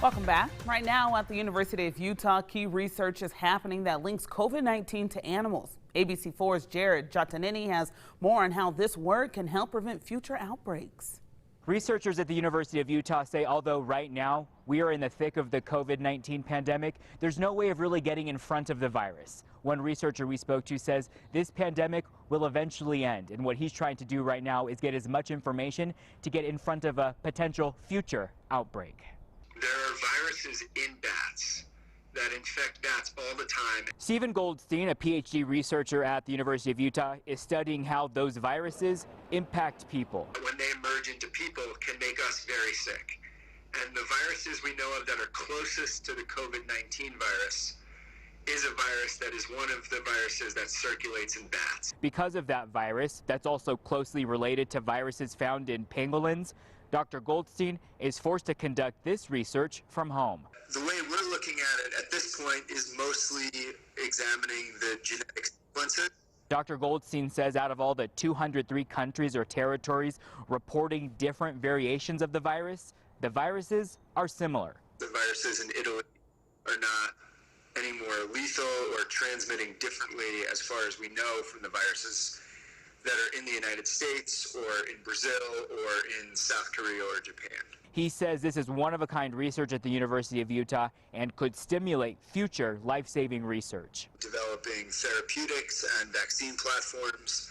Welcome back. Right now at the University of Utah, key research is happening that links COVID-19 to animals. ABC4's Jared Giottanini has more on how this work can help prevent future outbreaks. Researchers at the University of Utah say although right now we are in the thick of the COVID-19 pandemic, there's no way of really getting in front of the virus. One researcher we spoke to says this pandemic will eventually end, and what he's trying to do right now is get as much information to get in front of a potential future outbreak. There are viruses in bats that infect bats all the time. Stephen Goldstein, a PhD researcher at the University of Utah, is studying how those viruses impact people. When they emerge into people, can make us very sick. And the viruses we know of that are closest to the COVID-19 virus is a virus that is one of the viruses that circulates in bats. Because of that virus, that's also closely related to viruses found in pangolins, Dr. Goldstein is forced to conduct this research from home. The way we're looking at it at this point is mostly examining the genetic sequences. Dr. Goldstein says out of all the 203 countries or territories reporting different variations of the viruses are similar. The viruses in Italy are not any more lethal or transmitting differently as far as we know from the viruses that are in the United States or in Brazil or in South Korea or Japan. He says this is one-of-a-kind research at the University of Utah and could stimulate future life-saving research. Developing therapeutics and vaccine platforms,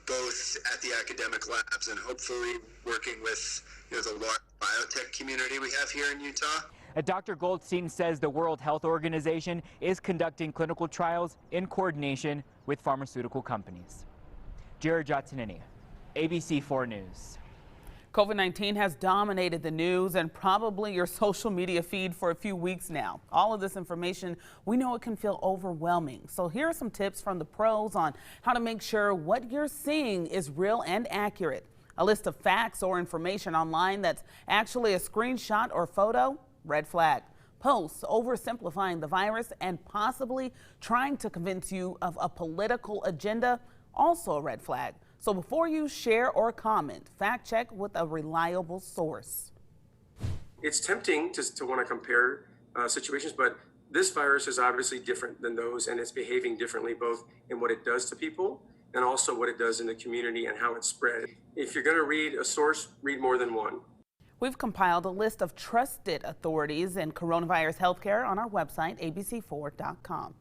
both at the academic labs and hopefully working with the large biotech community we have here in Utah. Dr. Goldstein says the World Health Organization is conducting clinical trials in coordination with pharmaceutical companies. Jared Giottanini, ABC4 News. COVID-19 has dominated the news and probably your social media feed for a few weeks now. All of this information, we know it can feel overwhelming. So here are some tips from the pros on how to make sure what you're seeing is real and accurate. A list of facts or information online that's actually a screenshot or photo, red flag. Posts oversimplifying the virus and possibly trying to convince you of a political agenda, also a red flag. So before you share or comment, fact check with a reliable source. It's tempting to want to compare situations, but this virus is obviously different than those, and it's behaving differently both in what it does to people and also what it does in the community and how it's spread. If you're going to read a source, read more than one. We've compiled a list of trusted authorities in coronavirus healthcare on our website, abc4.com.